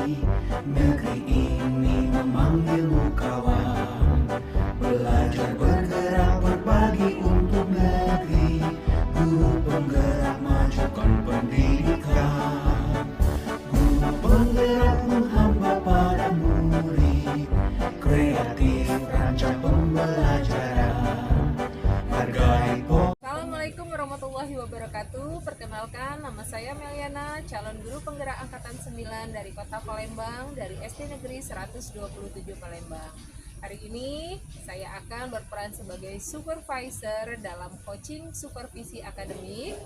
Negeri ini memanggilmu kawan. Belajar bergerak berbagi untuk negeri. Guru penggerak majukan pendidikan. Guru penggerak menghamba pada murid. Kreatif rancang pembelajaran. Hargai Assalamualaikum warahmatullahi wabarakatuh. Perkenalkan, nama saya Meliana, calon guru penggerak angkatan 9 dari Kota Palembang, dari SD Negeri 127 Palembang. Hari ini saya akan berperan sebagai supervisor dalam coaching supervisi akademik.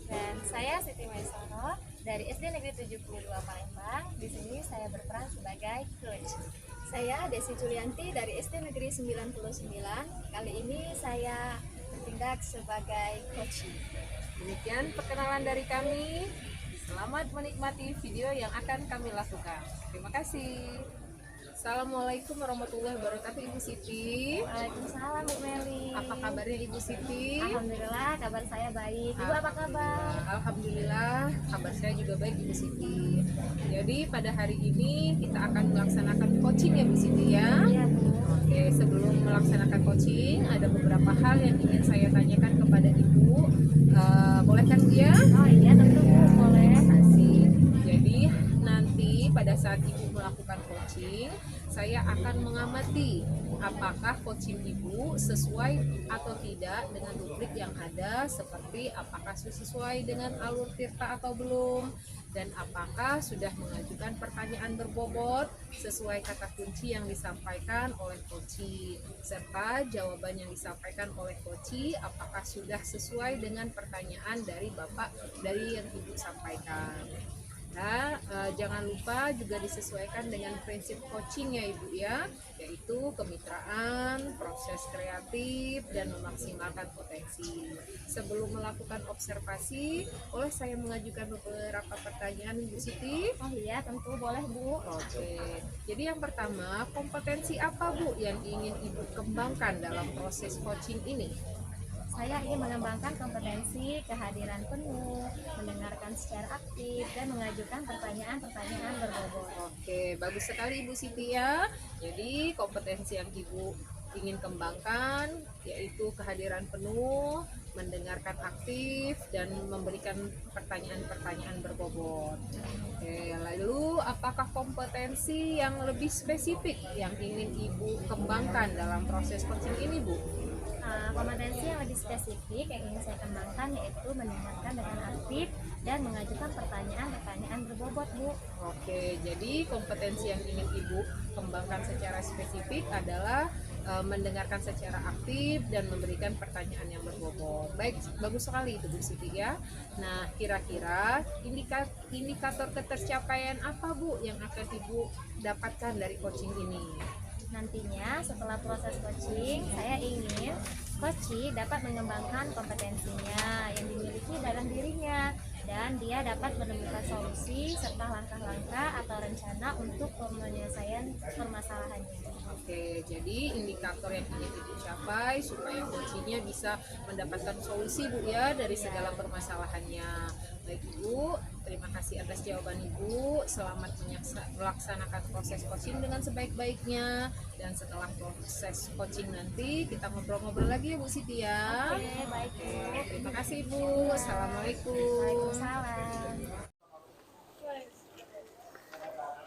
Dan saya Siti Maisaro dari SD Negeri 72 Palembang. Di sini saya berperan sebagai coach. Saya Desi Julianti dari SD Negeri 99. Kali ini saya bertindak sebagai coach. Demikian perkenalan dari kami. Selamat menikmati video yang akan kami lakukan. Terima kasih. Assalamualaikum warahmatullahi wabarakatuh, Ibu Siti. Waalaikumsalam Bu Meli. Apa kabarnya Ibu Siti? Alhamdulillah, kabar saya baik. Ibu apa kabar? Alhamdulillah, kabar saya juga baik Ibu Siti. Jadi pada hari ini kita akan melaksanakan coaching ya Bu Siti ya. Iya Bu. Oke, sebelum melaksanakan coaching ada beberapa hal yang ingin saya tanyakan kepada Ibu. Boleh kan dia? Oh iya tentu Bu, boleh. Terima kasih. Jadi nanti pada saat Ibu melakukan coaching, saya akan mengamati apakah coaching Ibu sesuai atau tidak dengan rubrik yang ada, seperti apakah sesuai dengan alur tirta atau belum, dan apakah sudah mengajukan pertanyaan berbobot sesuai kata kunci yang disampaikan oleh coach, serta jawaban yang disampaikan oleh coach apakah sudah sesuai dengan pertanyaan dari yang Ibu sampaikan. Nah, jangan lupa juga disesuaikan dengan prinsip coaching ya Ibu ya, yaitu kemitraan, proses kreatif, dan memaksimalkan potensi. Sebelum melakukan observasi, boleh saya mengajukan beberapa pertanyaan Ibu Siti? Oh iya tentu boleh Bu. Oke, jadi yang pertama, kompetensi apa Bu yang ingin Ibu kembangkan dalam proses coaching ini? Saya ingin mengembangkan kompetensi kehadiran penuh, mendengarkan secara aktif, dan mengajukan pertanyaan-pertanyaan berbobot. Oke, bagus sekali Ibu Siti ya. Jadi kompetensi yang Ibu ingin kembangkan yaitu kehadiran penuh, mendengarkan aktif, dan memberikan pertanyaan-pertanyaan berbobot. Oke, lalu apakah kompetensi yang lebih spesifik yang ingin Ibu kembangkan dalam proses coaching ini Bu? Kompetensi yang lebih spesifik yang ingin saya kembangkan yaitu mendengarkan dengan aktif dan mengajukan pertanyaan-pertanyaan berbobot Bu. Oke, jadi kompetensi yang ingin Ibu kembangkan secara spesifik adalah mendengarkan secara aktif dan memberikan pertanyaan yang berbobot. Baik, bagus sekali itu Bu Siti ya. Nah, kira-kira indikator ketercapaian apa Bu yang akan Ibu dapatkan dari coaching ini? Nantinya setelah proses coaching, saya ingin coach dapat mengembangkan kompetensinya yang dimiliki dalam dirinya, dan dia dapat menemukan solusi serta langkah-langkah atau rencana untuk penyelesaian permasalahannya. Oke, jadi indikator yang ingin Ibu capai supaya coachingnya bisa mendapatkan solusi Bu ya dari segala permasalahannya. Baik Ibu, terima kasih atas jawaban Ibu. Selamat melaksanakan proses coaching dengan sebaik-baiknya. Dan setelah proses coaching nanti kita ngobrol-ngobrol lagi ya Bu Siti ya. Oke, baik Bu. Terima kasih Bu. Assalamualaikum. Waalaikumsalam.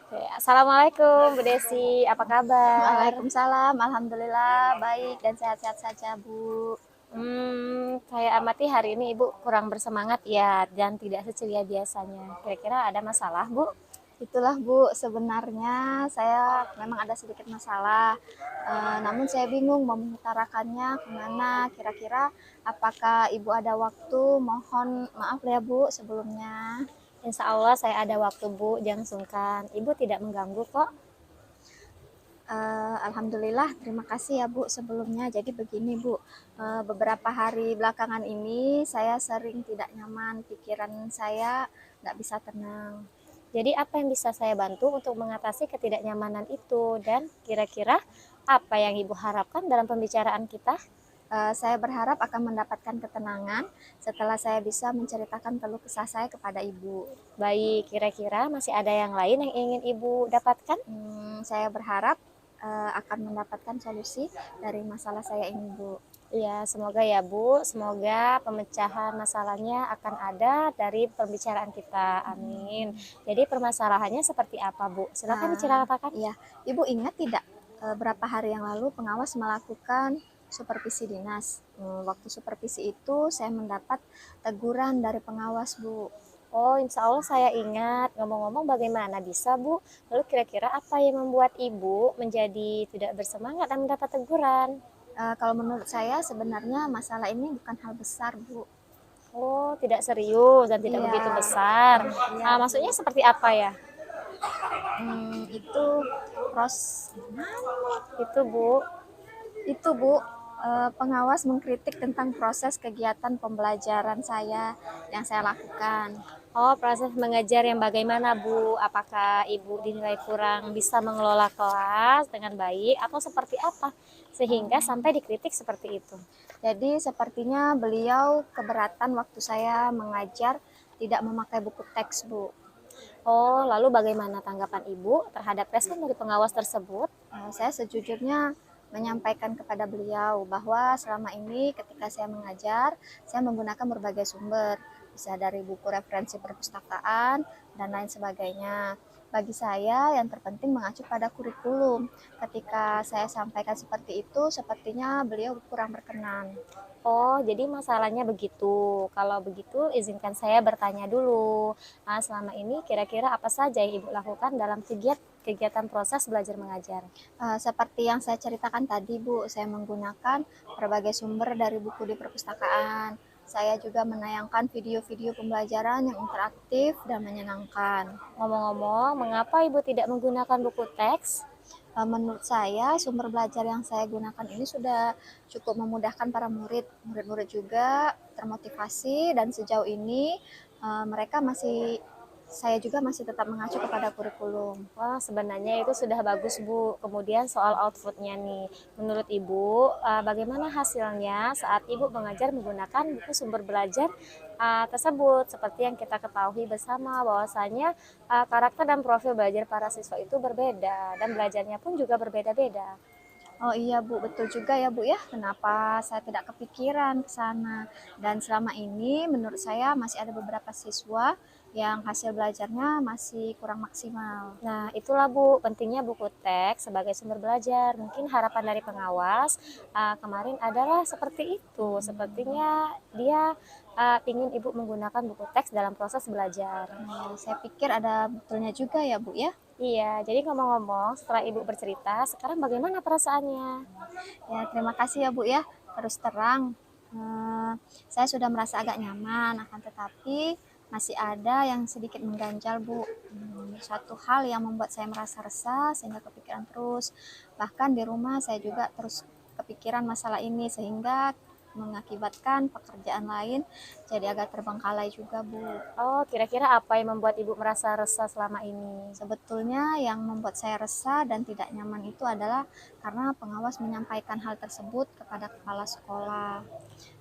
Oke, Assalamualaikum Bu Desi, apa kabar? Waalaikumsalam, alhamdulillah baik dan sehat-sehat saja Bu. Saya amati hari ini Ibu kurang bersemangat ya dan tidak seceria biasanya. Kira-kira ada masalah Bu? Itulah Bu, sebenarnya saya memang ada sedikit masalah, namun saya bingung mau mengutarakannya kemana. Kira-kira apakah Ibu ada waktu? Mohon maaf ya Bu sebelumnya. Insya Allah saya ada waktu Bu, jangan sungkan. Ibu tidak mengganggu kok. Alhamdulillah, terima kasih ya Bu sebelumnya. Jadi begini Bu, beberapa hari belakangan ini saya sering tidak nyaman, pikiran saya nggak bisa tenang. Jadi apa yang bisa saya bantu untuk mengatasi ketidaknyamanan itu? Dan kira-kira apa yang Ibu harapkan dalam pembicaraan kita? Saya berharap akan mendapatkan ketenangan setelah saya bisa menceritakan keluh kesah saya kepada ibu. Baik, kira-kira masih ada yang lain yang ingin Ibu dapatkan? Saya berharap akan mendapatkan solusi dari masalah saya ini, Bu. Ya, semoga ya Bu, semoga pemecahan masalahnya akan ada dari pembicaraan kita. Amin. Jadi permasalahannya seperti apa Bu? Silakan diceritakan. Iya, Ibu ingat tidak berapa hari yang lalu pengawas melakukan supervisi dinas. Waktu supervisi itu saya mendapat teguran dari pengawas, Bu. Oh, insya Allah saya ingat. Ngomong-ngomong bagaimana bisa Bu? Lalu kira-kira apa yang membuat Ibu menjadi tidak bersemangat dan mendapat teguran? Kalau menurut saya sebenarnya masalah ini bukan hal besar, Bu. Oh, tidak serius dan tidak Iya. begitu besar. Iya. Maksudnya seperti apa ya? Itu Itu Bu. itu Bu, pengawas mengkritik tentang proses kegiatan pembelajaran saya yang saya lakukan. Oh, proses mengajar yang bagaimana Bu? Apakah Ibu dinilai kurang bisa mengelola kelas dengan baik atau seperti apa? Sehingga sampai dikritik seperti itu. Jadi sepertinya beliau keberatan waktu saya mengajar tidak memakai buku teks, Bu. Oh, lalu bagaimana tanggapan Ibu terhadap respon dari pengawas tersebut? Saya sejujurnya menyampaikan kepada beliau bahwa selama ini ketika saya mengajar, saya menggunakan berbagai sumber, bisa dari buku referensi perpustakaan dan lain sebagainya. Bagi saya yang terpenting mengacu pada kurikulum. Ketika saya sampaikan seperti itu, sepertinya beliau kurang berkenan. Oh, jadi masalahnya begitu. Kalau begitu, izinkan saya bertanya dulu. Selama ini kira-kira apa saja yang Ibu lakukan dalam kegiatan proses belajar mengajar? Seperti yang saya ceritakan tadi, Bu, saya menggunakan berbagai sumber dari buku di perpustakaan. Saya juga menayangkan video-video pembelajaran yang interaktif dan menyenangkan. Ngomong-ngomong, mengapa Ibu tidak menggunakan buku teks? Menurut saya, sumber belajar yang saya gunakan ini sudah cukup memudahkan para murid. Murid-murid juga termotivasi dan sejauh ini saya juga masih tetap mengacu kepada kurikulum. Wah, sebenarnya itu sudah bagus, Bu. Kemudian soal outputnya nih, menurut Ibu, bagaimana hasilnya saat Ibu mengajar menggunakan buku sumber belajar tersebut? Seperti yang kita ketahui bersama bahwasanya karakter dan profil belajar para siswa itu berbeda dan belajarnya pun juga berbeda-beda. Oh iya Bu, betul juga ya Bu ya. Kenapa saya tidak kepikiran ke sana? Dan selama ini menurut saya masih ada beberapa siswa yang hasil belajarnya masih kurang maksimal. Nah, itulah Bu, pentingnya buku teks sebagai sumber belajar. Mungkin harapan dari pengawas kemarin adalah seperti itu. Sepertinya dia ingin Ibu menggunakan buku teks dalam proses belajar. Saya pikir ada betulnya juga ya Bu ya. Iya, jadi ngomong-ngomong, setelah Ibu bercerita, sekarang bagaimana perasaannya? Ya, terima kasih ya Bu ya. Terus terang, saya sudah merasa agak nyaman, akan tetapi masih ada yang sedikit mengganjal Bu. Satu hal yang membuat saya merasa resah sehingga kepikiran terus. Bahkan di rumah saya juga terus kepikiran masalah ini sehingga mengakibatkan pekerjaan lain jadi agak terbengkalai juga Bu. Oh, kira-kira apa yang membuat Ibu merasa resah selama ini? Sebetulnya yang membuat saya resah dan tidak nyaman itu adalah karena pengawas menyampaikan hal tersebut kepada kepala sekolah.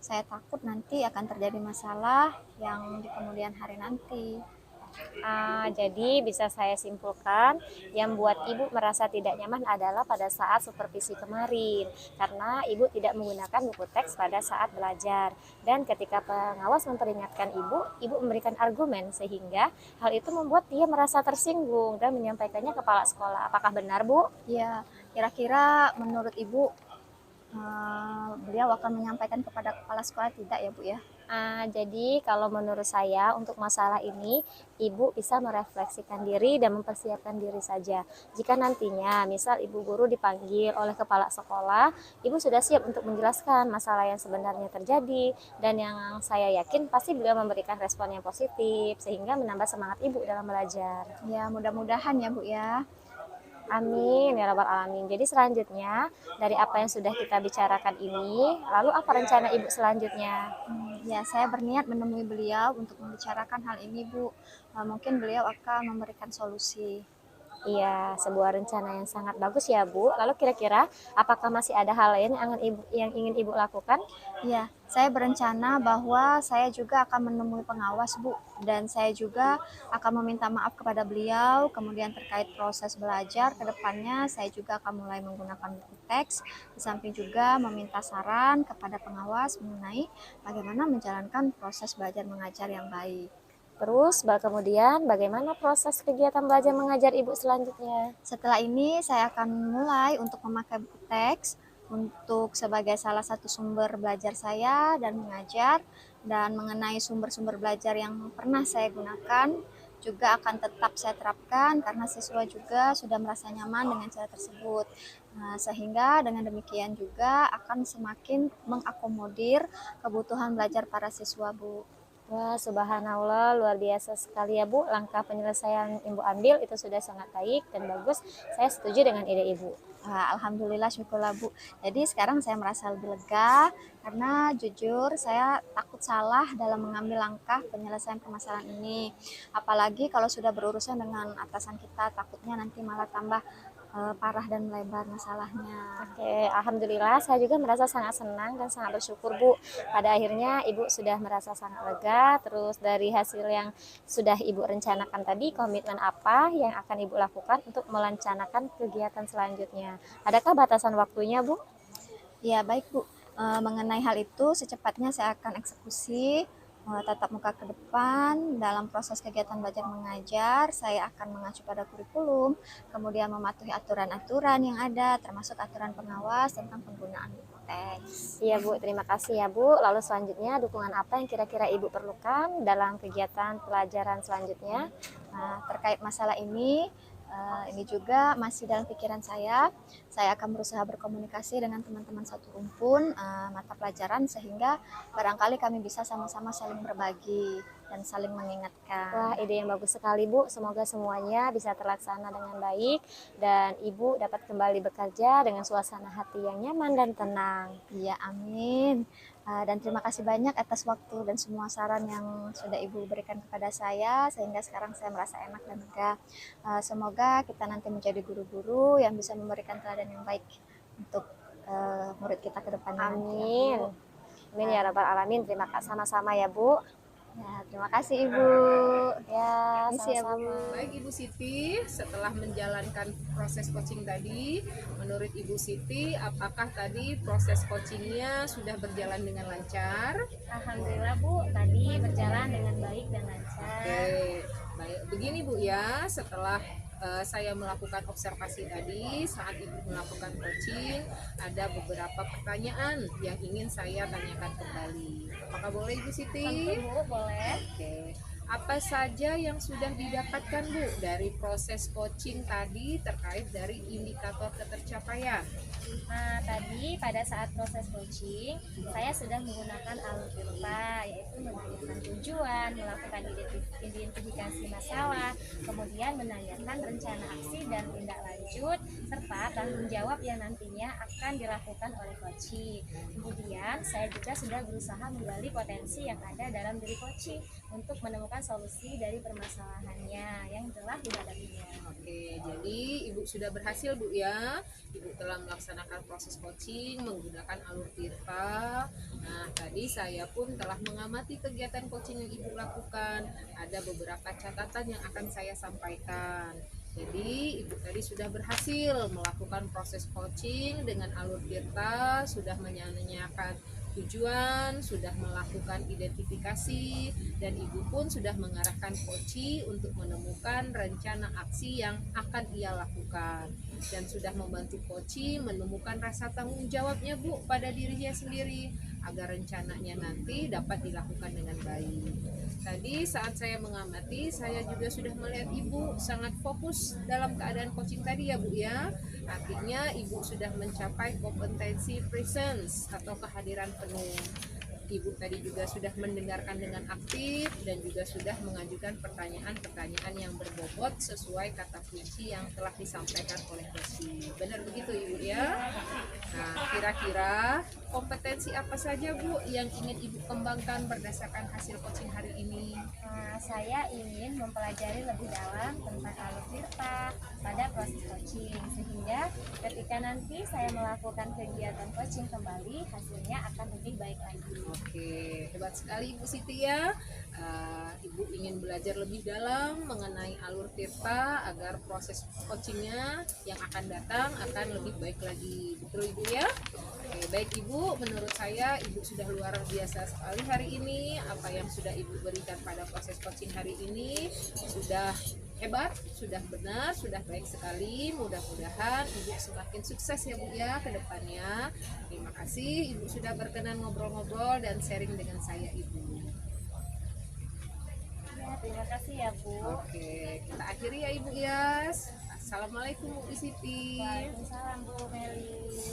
Saya takut nanti akan terjadi masalah yang di kemudian hari nanti. Jadi bisa saya simpulkan yang buat Ibu merasa tidak nyaman adalah pada saat supervisi kemarin karena Ibu tidak menggunakan buku teks pada saat belajar, dan ketika pengawas memperingatkan Ibu memberikan argumen sehingga hal itu membuat dia merasa tersinggung dan menyampaikannya ke kepala sekolah. Apakah benar Bu? Ya, kira-kira menurut Ibu beliau akan menyampaikan kepada kepala sekolah tidak ya Bu ya? Jadi kalau menurut saya untuk masalah ini Ibu bisa merefleksikan diri dan mempersiapkan diri saja. Jika nantinya misal Ibu guru dipanggil oleh kepala sekolah, Ibu sudah siap untuk menjelaskan masalah yang sebenarnya terjadi, dan yang saya yakin pasti beliau memberikan respon yang positif sehingga menambah semangat Ibu dalam belajar. Ya, mudah-mudahan ya Bu ya. Amin ya rabbal alamin. Jadi selanjutnya dari apa yang sudah kita bicarakan ini, lalu apa rencana Ibu selanjutnya? Ya, saya berniat menemui beliau untuk membicarakan hal ini Bu. Mungkin beliau akan memberikan solusi. Iya, sebuah rencana yang sangat bagus ya Bu. Lalu kira-kira apakah masih ada hal lain yang ingin Ibu lakukan? Ya, saya berencana bahwa saya juga akan menemui pengawas, Bu, dan saya juga akan meminta maaf kepada beliau. Kemudian terkait proses belajar ke depannya, saya juga akan mulai menggunakan buku teks. Di samping juga meminta saran kepada pengawas mengenai bagaimana menjalankan proses belajar mengajar yang baik. Terus kemudian bagaimana proses kegiatan belajar mengajar Ibu selanjutnya? Setelah ini saya akan mulai untuk memakai buku teks untuk sebagai salah satu sumber belajar saya dan mengajar, dan mengenai sumber-sumber belajar yang pernah saya gunakan juga akan tetap saya terapkan karena siswa juga sudah merasa nyaman dengan cara tersebut. Nah, sehingga dengan demikian juga akan semakin mengakomodir kebutuhan belajar para siswa, Bu. Wah, subhanallah, luar biasa sekali ya Bu. Langkah penyelesaian yang Ibu ambil itu sudah sangat baik dan bagus. Saya setuju dengan ide Ibu. Wah, alhamdulillah, syukurlah Bu. Jadi sekarang saya merasa lebih lega karena jujur saya takut salah dalam mengambil langkah penyelesaian permasalahan ini. Apalagi kalau sudah berurusan dengan atasan kita, takutnya nanti malah tambah parah dan melebar masalahnya. Oke, alhamdulillah saya juga merasa sangat senang dan sangat bersyukur Bu. Pada akhirnya Ibu sudah merasa sangat lega. Terus dari hasil yang sudah Ibu rencanakan tadi, komitmen apa yang akan Ibu lakukan untuk merencanakan kegiatan selanjutnya? Adakah batasan waktunya Bu? Ya, baik Bu. Mengenai hal itu, secepatnya saya akan eksekusi tatap muka ke depan. Dalam proses kegiatan belajar mengajar, saya akan mengacu pada kurikulum, kemudian mematuhi aturan-aturan yang ada, termasuk aturan pengawas tentang penggunaan buku teks. Iya Bu, terima kasih ya Bu. Lalu selanjutnya dukungan apa yang kira-kira Ibu perlukan dalam kegiatan pelajaran selanjutnya? Nah, terkait masalah ini juga masih dalam pikiran saya. Saya akan berusaha berkomunikasi dengan teman-teman satu rumpun mata pelajaran sehingga barangkali kami bisa sama-sama saling berbagi dan saling mengingatkan. Wah, ide yang bagus sekali Bu. Semoga semuanya bisa terlaksana dengan baik dan Ibu dapat kembali bekerja dengan suasana hati yang nyaman dan tenang. Iya, amin. Dan terima kasih banyak atas waktu dan semua saran yang sudah Ibu berikan kepada saya, sehingga sekarang saya merasa enak dan lega. Semoga kita nanti menjadi guru-guru yang bisa memberikan teladan yang baik untuk murid kita ke depannya. Amin. Amin ya rabbal alamin. Terima kasih sama-sama ya Bu. Ya, terima kasih Ibu. Ya, Misi ya, Bu. sama-sama. Baik Ibu Siti, setelah menjalankan proses coaching tadi, menurut Ibu Siti, apakah tadi proses coachingnya sudah berjalan dengan lancar? Alhamdulillah Bu, tadi berjalan dengan baik dan lancar. Oke, baik. Begini Bu ya, setelah saya melakukan observasi tadi, saat Ibu melakukan coaching, ada beberapa pertanyaan yang ingin saya tanyakan kembali. Apakah boleh Ibu Siti? Tentu Bu, boleh. Oke. Apa saja yang sudah didapatkan Bu dari proses coaching tadi terkait dari indikator ketercapaian? Nah, tadi pada saat proses coaching, saya sudah menggunakan alur PIRPA, yaitu menanyakan tujuan, melakukan identifikasi masalah, kemudian menanyakan rencana aksi dan tindak lanjut, serta tanggung jawab yang nantinya akan dilakukan oleh coaching. Kemudian, saya juga sudah berusaha menggali potensi yang ada dalam diri coaching untuk menemukan solusi dari permasalahannya yang telah dihadapinya. Oke, jadi Ibu sudah berhasil Bu ya. Ibu telah melaksanakan proses coaching menggunakan alur PIRPA. Nah, tadi saya pun telah mengamati kegiatan coaching yang Ibu lakukan. Ada beberapa catatan yang akan saya sampaikan. Jadi Ibu tadi sudah berhasil melakukan proses coaching dengan alur PIRPA, sudah menanyakan tujuan, sudah melakukan identifikasi, dan Ibu pun sudah mengarahkan coach untuk menemukan rencana aksi yang akan ia lakukan, dan sudah membantu coach menemukan rasa tanggung jawabnya Bu pada dirinya sendiri agar rencananya nanti dapat dilakukan dengan baik. Tadi saat saya mengamati, saya juga sudah melihat Ibu sangat fokus dalam keadaan coaching tadi ya Bu ya. Artinya Ibu sudah mencapai kompetensi presence atau kehadiran penuh. Ibu tadi juga sudah mendengarkan dengan aktif dan juga sudah mengajukan pertanyaan-pertanyaan yang berbobot sesuai kata kunci yang telah disampaikan oleh Coach. Benar begitu Ibu ya? Nah, kira-kira kompetensi apa saja Bu yang ingin Ibu kembangkan berdasarkan hasil coaching hari ini? Nah, saya ingin mempelajari lebih dalam tentang alur PIRPA, proses coaching, sehingga ketika nanti saya melakukan kegiatan coaching kembali, hasilnya akan lebih baik lagi. Oke, hebat sekali Ibu Siti ya. Ibu ingin belajar lebih dalam mengenai alur Tirta agar proses coachingnya yang akan datang akan lebih baik lagi. Betul Ibu ya? Oke, baik Ibu, menurut saya Ibu sudah luar biasa sekali hari ini. Apa yang sudah Ibu berikan pada proses coaching hari ini sudah hebat, sudah benar, sudah baik sekali. Mudah-mudahan Ibu semakin sukses ya Bu ya ke depannya. Terima kasih Ibu sudah berkenan ngobrol-ngobrol dan sharing dengan saya Ibu. Ya, terima kasih ya Bu. Oke, kita akhiri ya Ibu Yas. Assalamualaikum Bu Siti. Waalaikumsalam Bu Meli.